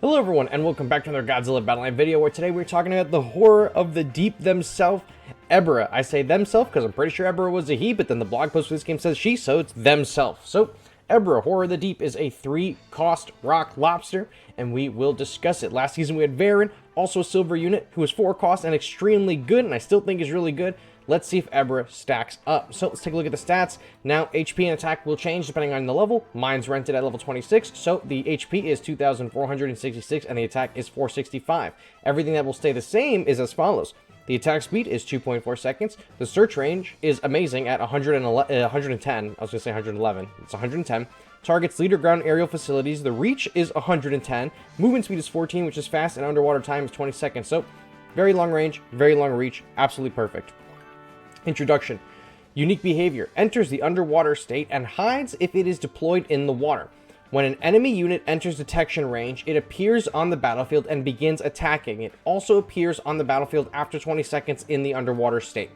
Hello everyone, and welcome back to another Godzilla Battle Line video, where today we're talking about the horror of the deep themselves, Ebirah. I say themselves because I'm pretty sure Ebirah was a he, but then the blog post for this game says she, so it's themselves. So, Ebirah, Horror of the Deep, is a 3-cost rock lobster, and we will discuss it. Last season we had Varen, also a silver unit, who was 4-cost and extremely good, and I still think is really good. Let's see if Ebirah stacks up. So let's take a look at the stats. Now, HP and attack will change depending on the level. Mine's rented at level 26, so the HP is 2,466 and the attack is 465. Everything that will stay the same is as follows. The attack speed is 2.4 seconds. The search range is amazing at 110. I was going to say 111. It's 110. Targets leader ground aerial facilities. The reach is 110. Movement speed is 14, which is fast, and underwater time is 20 seconds. So, very long range, very long reach. Absolutely perfect. Introduction. Unique behavior. Enters the underwater state and hides if it is deployed in the water. When an enemy unit enters detection range, it appears on the battlefield and begins attacking. It also appears on the battlefield after 20 seconds in the underwater state.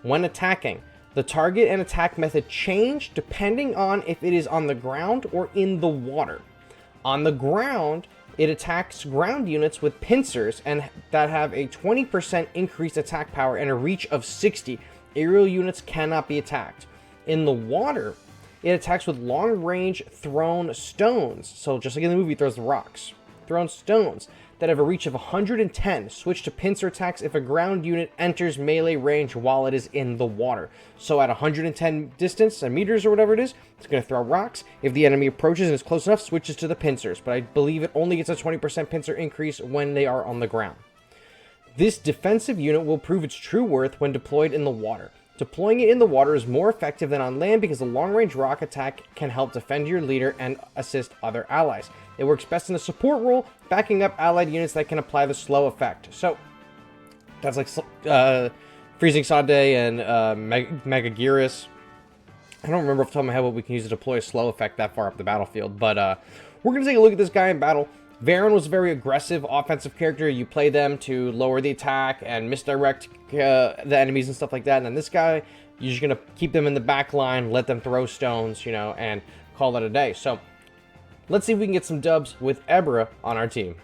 When attacking, the target and attack method change depending on if it is on the ground or in the water. On the ground, it attacks ground units with pincers and that have a 20% increased attack power and a reach of 60. Aerial units cannot be attacked. In the water, it attacks with long-range thrown stones. So just like in the movie, it throws the rocks. Thrown stones that have a reach of 110. Switch to pincer attacks if a ground unit enters melee range while it is in the water. So at 110 distance, meters or whatever it is, it's going to throw rocks. If the enemy approaches and is close enough, switches to the pincers. But I believe it only gets a 20% pincer increase when they are on the ground. This defensive unit will prove its true worth when deployed in the water. Deploying it in the water is more effective than on land because the long-range rock attack can help defend your leader and assist other allies. It works best in a support role, backing up allied units that can apply the slow effect. So, that's like Freezing Sade and Megaguirus. I don't remember off the top of my head what we can use to deploy a slow effect that far up the battlefield, but we're going to take a look at this guy in battle. Varen was a very aggressive offensive character. You play them to lower the attack and misdirect the enemies and stuff like that. And then this guy, you're just going to keep them in the back line, let them throw stones, you know, and call it a day. So, let's see if we can get some dubs with Ebirah on our team.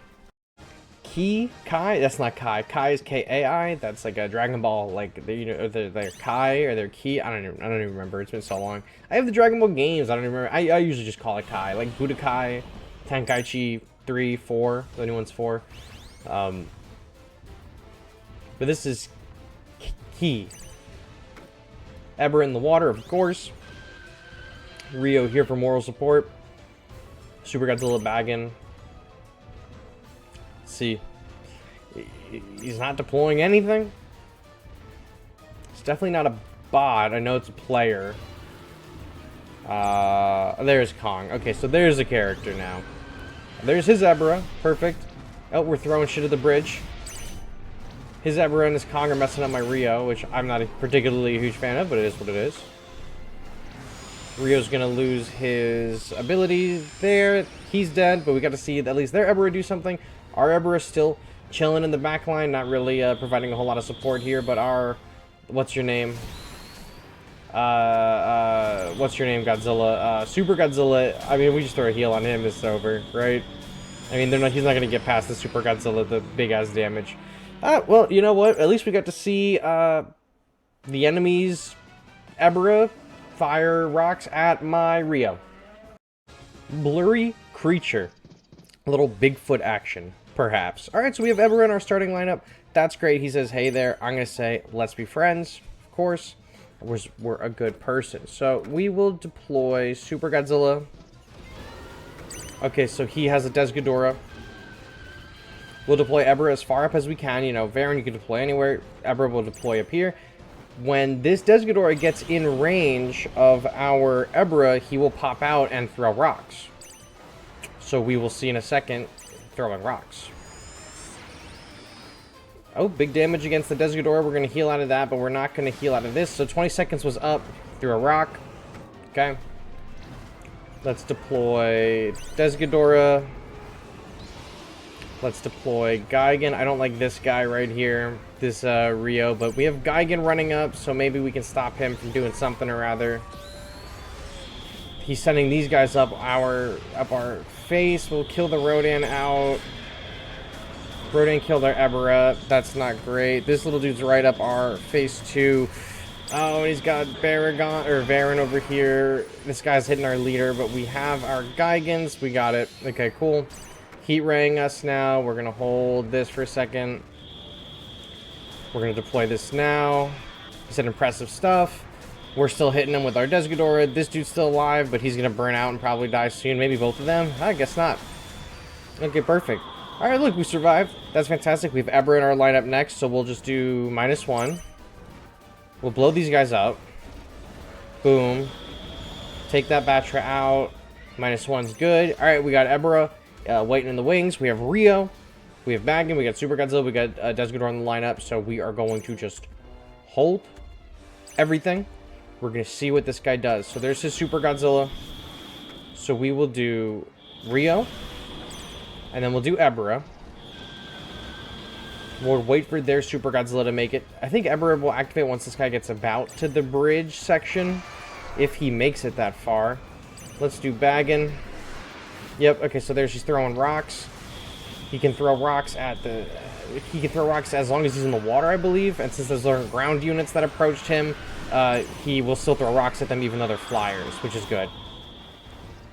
Kai? That's not Kai. Kai is K-A-I. That's like a Dragon Ball, like, you know, they're Kai or they're Ki. I don't even remember. It's been so long. I have the Dragon Ball games. I don't even remember. I usually just call it Kai. Like Budokai, Tenkaichi 3, 4. The new one's 4. But this is Ki. Ebirah in the water, of course. Rio here for moral support. Super Godzilla bagging. Let's see. He's not deploying anything. It's definitely not a bot. I know it's a player. There's Kong. Okay, so there's a character now. There's his Ebirah. Perfect. Oh, we're throwing shit at the bridge. His Ebirah and his Kong are messing up my Rio, which I'm not a particularly huge fan of, but it is what it is. Rio's gonna lose his ability there. He's dead, but we got to see at least their Ebirah do something. Our Ebirah still chilling in the back line, not really providing a whole lot of support here, but our... What's your name? What's your name, Godzilla? Super Godzilla, I mean, we just throw a heal on him, it's over, right? I mean, he's not gonna get past the Super Godzilla, the big-ass damage. Well, you know what? At least we got to see, the enemy's Ebirah fire rocks at my Rio. Blurry creature. A little Bigfoot action, perhaps. Alright, so we have Ebirah in our starting lineup. That's great. He says, hey there. I'm gonna say, let's be friends, of course. We're a good person. So we will deploy Super Godzilla. Okay, so he has a Desghidorah. We'll deploy Ebirah as far up as we can. You know, Varen you can deploy anywhere. Ebirah will deploy up here. When this Desghidorah gets in range of our Ebirah, he will pop out and throw rocks. So we will see in a second throwing rocks. Oh, big damage against the Desghidorah. We're going to heal out of that, but we're not going to heal out of this. So 20 seconds was up. Through a rock. Okay. Let's deploy Desghidorah. Let's deploy Gigan. I don't like this guy right here. This Rio. But we have Gigan running up, so maybe we can stop him from doing something or other. He's sending these guys up our face. We'll kill the Rodan out. Rodan killed our Ebirah. That's not great. This little dude's right up our phase 2. Oh, and he's got Varen over here. This guy's hitting our leader, but we have our Gigans. We got it. Okay, cool. Heat raying us now. We're going to hold this for a second. We're going to deploy this now. He said impressive stuff. We're still hitting him with our Desghidorah. This dude's still alive, but he's going to burn out and probably die soon. Maybe both of them? I guess not. Okay, perfect. All right, look, we survived. That's fantastic. We have Ebirah in our lineup next, so we'll just do -1. We'll blow these guys up. Boom. Take that Batra out. -1's good. All right, we got Ebirah waiting in the wings. We have Rio. We have Bagan. We got Super Godzilla. We got Desghidorah in the lineup, so we are going to just hold everything. We're going to see what this guy does. So there's his Super Godzilla. So we will do Rio. And then we'll do Ebirah. We'll wait for their Super Godzilla to make it. I think Ebirah will activate once this guy gets about to the bridge section. If he makes it that far. Let's do Bagan. Yep, okay, so there's, he's throwing rocks. He can throw rocks at the... He can throw rocks as long as he's in the water, I believe. And since there's ground units that approached him, he will still throw rocks at them even though they're flyers, which is good.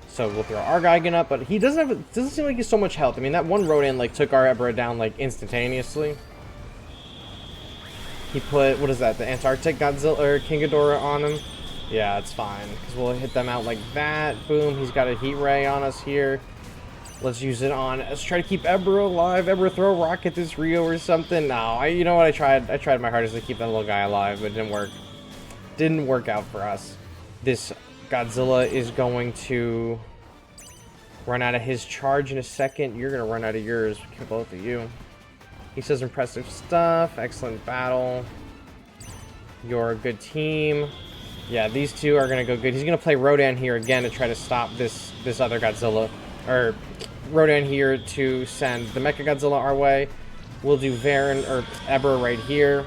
So we'll throw our Gigan up, but he doesn't seem like he's so much health. I mean, that one Rodan like took our Ebirah down like instantaneously. He put, what is that, the Antarctic Godzilla or King Ghidorah on him. Yeah, it's fine because we'll hit them out like that. Boom, he's got a heat ray on us here. Let's use it on. Let's try to keep Ebirah alive. Ebirah, throw a rock at this Rio or something. No, you know what? I tried my hardest to keep that little guy alive, but it didn't work. Didn't work out for us. This Godzilla is going to run out of his charge in a second. You're going to run out of yours. Kill both of you. He says impressive stuff. Excellent battle. You're a good team. Yeah, these two are going to go good. He's going to play Rodan here again to try to stop this other Godzilla. Or Rodan here to send the Mecha Godzilla our way. We'll do Varen or Ebirah right here.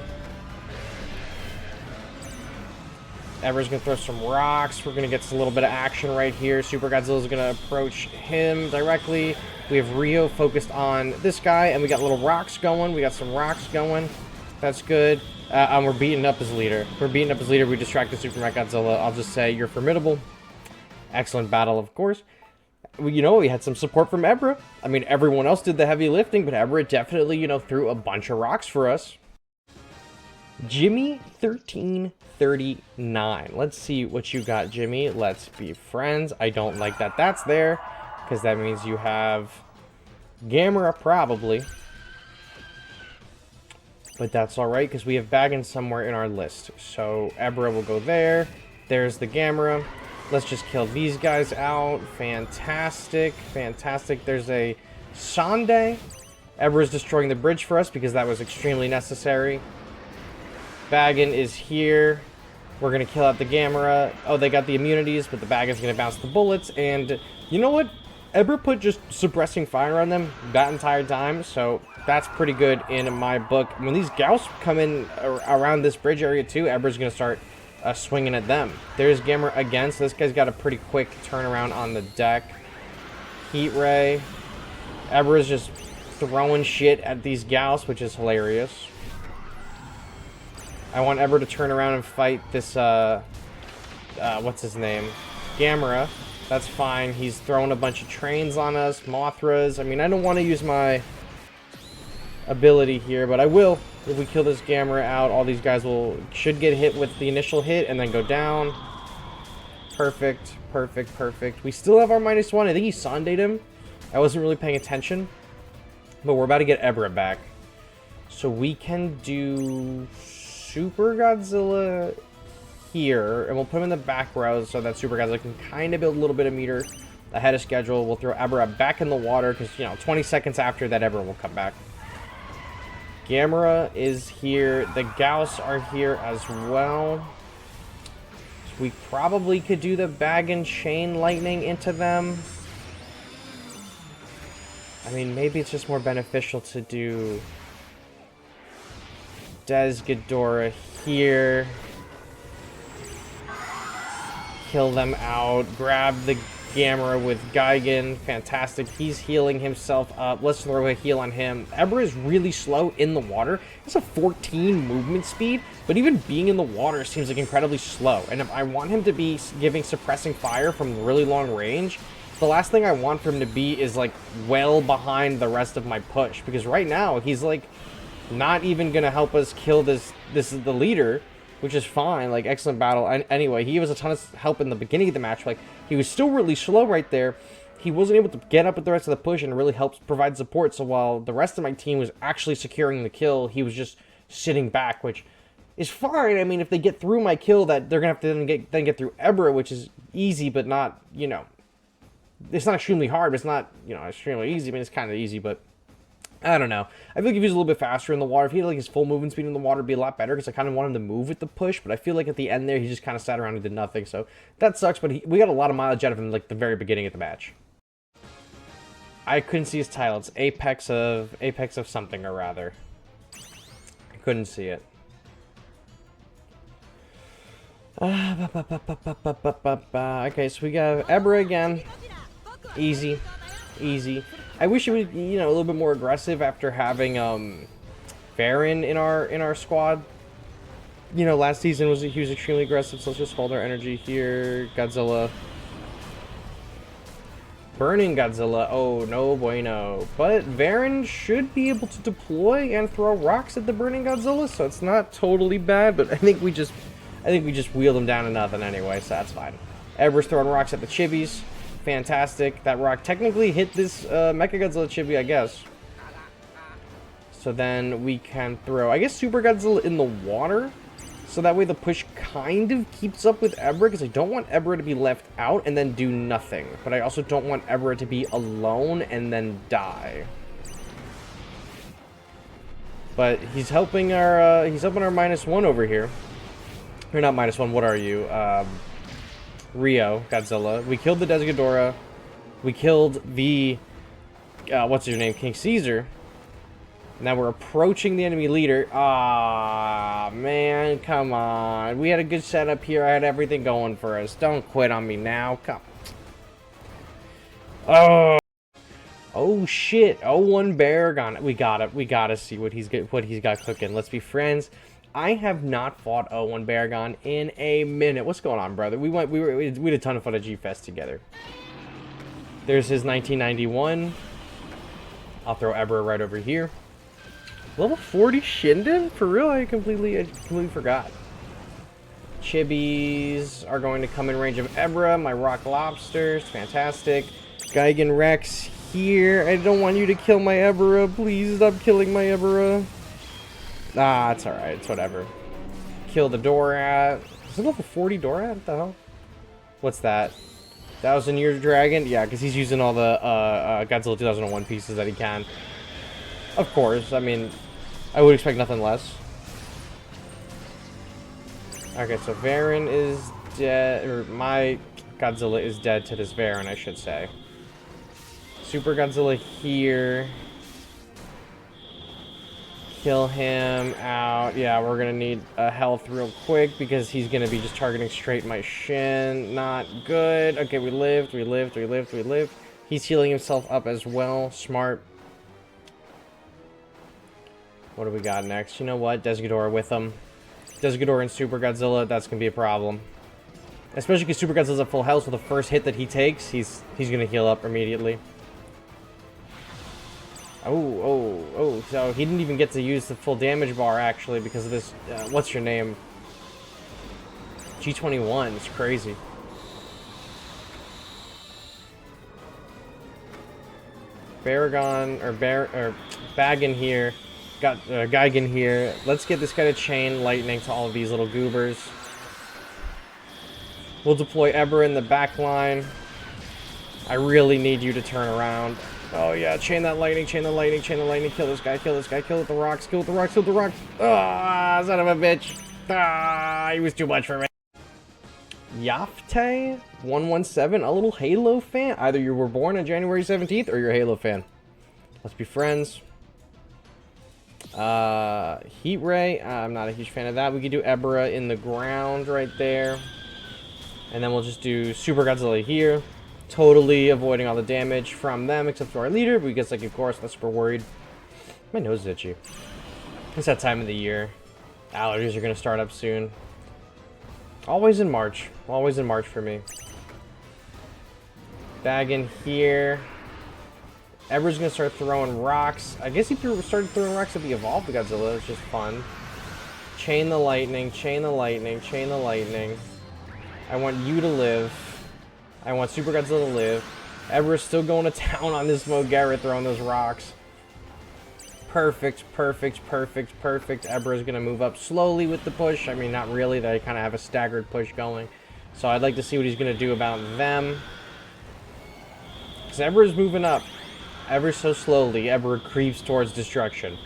Ebirah's going to throw some rocks. We're going to get a little bit of action right here. Super Godzilla's going to approach him directly. We have Rio focused on this guy, and we got little rocks going. We got some rocks going. That's good. And we're beating up his leader. We're beating up his leader. We distracted Super Godzilla. I'll just say you're formidable. Excellent battle, of course. You know, we had some support from Ebirah. I mean, everyone else did the heavy lifting, but Ebirah definitely, you know, threw a bunch of rocks for us. Jimmy 1339. Let's see what you got, Jimmy. Let's be friends. I don't like that that's there, because that means you have Gamera probably. But that's alright, because we have Bagan somewhere in our list. So Ebirah will go there. There's the Gamera. Let's just kill these guys out. Fantastic. Fantastic. There's a Sande. Ebirah's destroying the bridge for us because that was extremely necessary. Bagan is here. We're going to kill out the Gamera. Oh, they got the immunities, but the Bagan's going to bounce the bullets. And you know what? Ebirah put just suppressing fire on them that entire time. So that's pretty good in my book. When these Gauss come in around this bridge area too, Ebirah's going to start swinging at them. There's Gamera again. So this guy's got a pretty quick turnaround on the deck. Heat ray. Ebirah's just throwing shit at these Gauss, which is hilarious. I want Ebirah to turn around and fight this, what's his name? Gamera. That's fine. He's throwing a bunch of trains on us, Mothras. I mean, I don't want to use my ability here, but I will. If we kill this Gamera out, all these guys should get hit with the initial hit and then go down. Perfect, perfect, perfect. We still have our -1. I think he Sanded him. I wasn't really paying attention. But we're about to get Ebirah back. So we can do Super Godzilla here, and we'll put him in the back row so that Super Godzilla can kind of build a little bit of meter ahead of schedule. We'll throw Ebirah back in the water because, you know, 20 seconds after that, Ebirah will come back. Gamera is here. The Gauss are here as well. We probably could do the bag and chain lightning into them. I mean, maybe it's just more beneficial to do Desghidorah here. Kill them out. Grab the Gamera with Gigan. Fantastic. He's healing himself up. Let's throw a heal on him. Ebirah is really slow in the water. It's a 14 movement speed, but even being in the water seems like incredibly slow. And if I want him to be giving suppressing fire from really long range, the last thing I want for him to be is like well behind the rest of my push. Because right now, he's like not even going to help us kill this is the leader, which is fine. Like, excellent battle. And anyway, he was a ton of help in the beginning of the match. Like, he was still really slow right there. He wasn't able to get up with the rest of the push and really help provide support. So while the rest of my team was actually securing the kill, he was just sitting back, which is fine. I mean, if they get through my kill, that they're gonna have to then get through Ebirah, which is easy, but not, you know, it's not extremely hard. But it's not, you know, extremely easy. I mean, it's kind of easy, but I don't know. I feel like if he was a little bit faster in the water, if he had like his full movement speed in the water, it'd be a lot better, because I kind of want him to move with the push. But I feel like at the end there, he just kind of sat around and did nothing. So that sucks. But we got a lot of mileage out of him like the very beginning of the match. I couldn't see his title. It's Apex of something or rather. I couldn't see it. Okay, so we got Ebirah again. Easy. Easy. I wish it was, you know, a little bit more aggressive after having Varan in our squad. You know, last season he was extremely aggressive, so let's just hold our energy here. Godzilla. Burning Godzilla. Oh, no bueno. But Varan should be able to deploy and throw rocks at the Burning Godzilla, so it's not totally bad, but I think we just wheeled him down to nothing anyway, so that's fine. Ebirah's throwing rocks at the Chibis. Fantastic. That rock technically hit this Mechagodzilla Chibi, I guess. So then we can throw, I guess, Super Godzilla in the water. So that way the push kind of keeps up with Ebirah, because I don't want Ebirah to be left out and then do nothing. But I also don't want Ebirah to be alone and then die. But he's helping our -1 over here. Or not -1, what are you? Rio Godzilla. We killed the Desghidorah. We killed the what's his name, King Caesar. Now we're approaching the enemy leader. Ah, man, come on. We had a good setup here. I had everything going for us. Don't quit on me now. Come. Oh shit. 0-1 Baragon. We gotta see what he's got cooking. Let's be friends. I have not fought 0-1 Baragon in a minute. What's going on, brother? We had a ton of fun at G-Fest together. There's his 1991. I'll throw Ebirah right over here. Level 40 Shinden? For real? I completely forgot. Chibis are going to come in range of Ebirah. My rock lobsters. Fantastic. Gigan Rex here. I don't want you to kill my Ebirah. Please stop killing my Ebirah. Ah, it's alright. It's whatever. Kill the Dorat. Is it level 40 Dorat? What the hell? What's that? 1,000-year dragon? Yeah, because he's using all the Godzilla 2001 pieces that he can. Of course. I mean, I would expect nothing less. Okay, so Varan is dead. Or my Godzilla is dead to this Varan, I should say. Super Godzilla here. Kill him out. Yeah, we're gonna need a health real quick because he's gonna be just targeting straight my shin. Not good. Okay, we lived. He's healing himself up as well. Smart. What do we got next? You know what? Desghidorah with him. Desghidorah and Super Godzilla, that's gonna be a problem. Especially because Super Godzilla's at full health, so the first hit that he takes, he's gonna heal up immediately. Oh, so he didn't even get to use the full damage bar, actually, because of this, what's your name? G21, it's crazy. Baragon, or Baggin here, got Gigan here. Let's get this guy to chain lightning to all of these little goobers. We'll deploy Ebirah in the back line. I really need you to turn around. Oh yeah, chain that lightning, chain the lightning, chain the lightning, kill this guy, kill this guy, kill with the rocks, kill with the rocks, kill with the rocks. Ah, son of a bitch. Ah, he was too much for me. Yafte117, a little Halo fan. Either you were born on January 17th or you're a Halo fan. Let's be friends. Heat Ray, I'm not a huge fan of that. We could do Ebirah in the ground right there. And then we'll just do Super Godzilla here. Totally avoiding all the damage from them, except for our leader. But we get Psychic Chorus, not super worried. My nose is itchy. It's that time of the year. Allergies are going to start up soon. Always in March. Always in March for me. Bag in here. Ebirah's going to start throwing rocks. I guess he started throwing rocks at the evolved Godzilla. It's just fun. Chain the lightning. Chain the lightning. Chain the lightning. I want you to live. I want Super Godzilla to live. Ebirah's still going to town on this Mogera throwing those rocks. Perfect, perfect, perfect, perfect. Ebirah's going to move up slowly with the push. I mean, not really. They kind of have a staggered push going. So I'd like to see what he's going to do about them. Because Ebirah's moving up ever so slowly. Ebirah creeps towards destruction.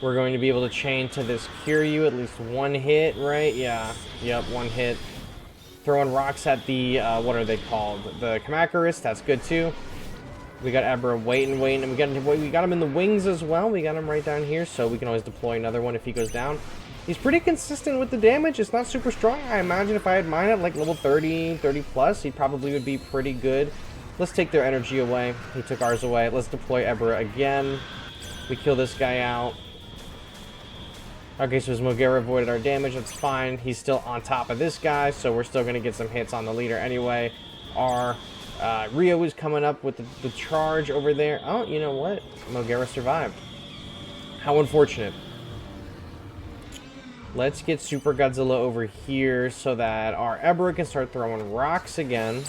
We're going to be able to chain to this Kiryu. At least one hit, right? Yeah. Yep, one hit. Throwing rocks at the, what are they called? The Kamakuris. That's good, too. We got Ebirah waiting, and we got him in the wings as well. We got him right down here, so we can always deploy another one if he goes down. He's pretty consistent with the damage. It's not super strong. I imagine if I had mine at like level 30, 30 plus, he probably would be pretty good. Let's take their energy away. He took ours away. Let's deploy Ebirah again. We kill this guy out. Okay, so his Mogera avoided our damage. That's fine. He's still on top of this guy, so we're still going to get some hits on the leader anyway. Our Rio is coming up with the charge over there. Oh, you know what? Mogera survived. How unfortunate. Let's get Super Godzilla over here so that our Ebirah can start throwing rocks again.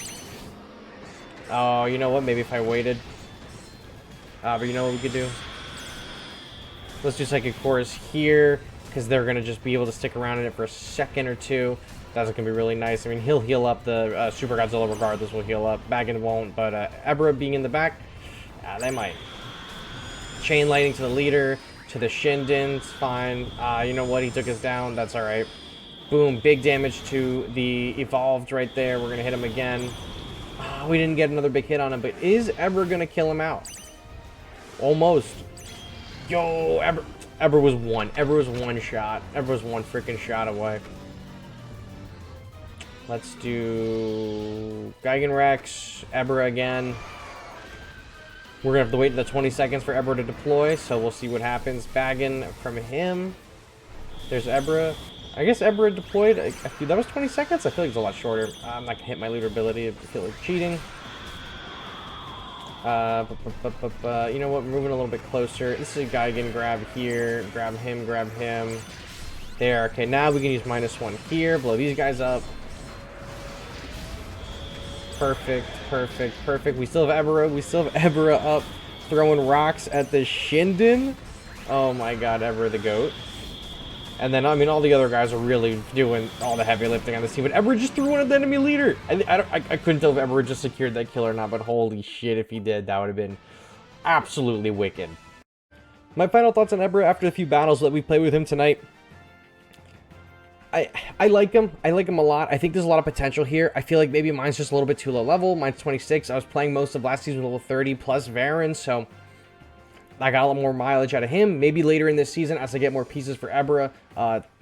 Oh, you know what? Maybe if I waited. But you know what we could do? Let's do Psychic Chorus here, because they're going to just be able to stick around in it for a second or two. That's going to be really nice. I mean, he'll heal up. The Super Godzilla regardless will heal up. Baggin won't, but Ebirah being in the back, they might. Chain lightning to the leader, to the Shinden. It's fine. You know what? He took us down. That's all right. Boom. Big damage to the evolved right there. We're going to hit him again. We didn't get another big hit on him, but is Ebirah going to kill him out? Almost. Yo, Ebirah was one. Ebirah was one shot. Ebirah was one freaking shot away. Let's do Gigan Rex, Ebirah again. We're going to have to wait the 20 seconds for Ebirah to deploy, so we'll see what happens. Baggin from him. There's Ebirah. I guess Ebirah deployed. That was 20 seconds? I feel like it's a lot shorter. I'm not going to hit my leader ability. I feel like cheating. You know what? We're moving a little bit closer. This is a Gigan grab here. Grab him, grab him. There. Okay, now we can use -1 here. Blow these guys up. Perfect, perfect, perfect. We still have Ebirah. We still have Ebirah up throwing rocks at the Shinden. Oh my god, Ebirah the GOAT. And then, I mean, all the other guys are really doing all the heavy lifting on this team. But Ebirah just threw one at the enemy leader. I couldn't tell if Ebirah just secured that kill or not, but holy shit, if he did, that would have been absolutely wicked. My final thoughts on Ebirah after the few battles that we played with him tonight. I like him. I like him a lot. I think there's a lot of potential here. I feel like maybe mine's just a little bit too low level. Mine's 26. I was playing most of last season with level 30 plus Varan, so I got a lot more mileage out of him. Maybe later in this season, as I get more pieces for Ebirah,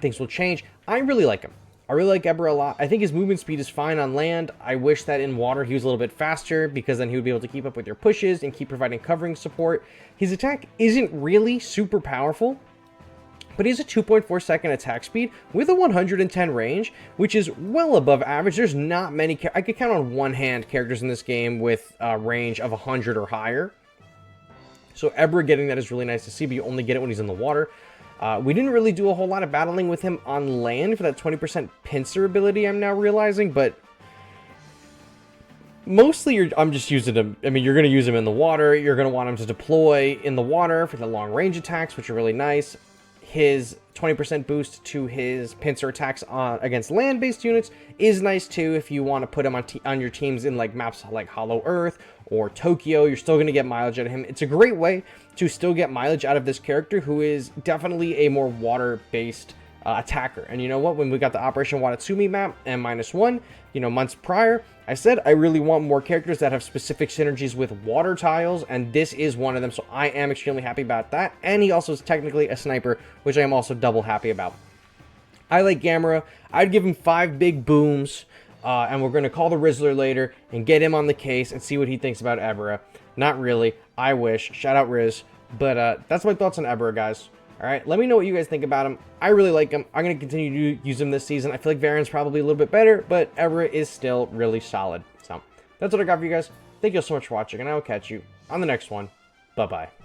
things will change. I really like him. I really like Ebirah a lot. I think his movement speed is fine on land. I wish that in water he was a little bit faster, because then he would be able to keep up with your pushes and keep providing covering support. His attack isn't really super powerful, but he has a 2.4 second attack speed with a 110 range, which is well above average. There's not many, I could count on one hand characters in this game with a range of 100 or higher. So Ebirah getting that is really nice to see, but you only get it when he's in the water. We didn't really do a whole lot of battling with him on land for that 20% pincer ability, I'm now realizing, but mostly I'm just using him. I mean, you're going to use him in the water. You're going to want him to deploy in the water for the long range attacks, which are really nice. His 20% boost to his pincer attacks against land-based units is nice too. If you want to put him on your teams in like maps like Hollow Earth or Tokyo, you're still going to get mileage out of him. It's a great way to still get mileage out of this character, who is definitely a more water-based attacker. And you know what? When we got the Operation Watatsumi map and -1, you know, months prior, I said I really want more characters that have specific synergies with water tiles, and this is one of them, so I am extremely happy about that. And he also is technically a sniper, which I am also double happy about. I like Gamera. I'd give him 5 big booms. and we're going to call the Rizzler later and get him on the case and see what he thinks about Ebirah. Not really. I wish. Shout out Riz. But that's my thoughts on Ebirah, guys. All right, let me know what you guys think about him. I really like him. I'm going to continue to use him this season. I feel like Varian's probably a little bit better, but Ebirah is still really solid. So that's what I got for you guys. Thank you so much for watching, and I will catch you on the next one. Bye-bye.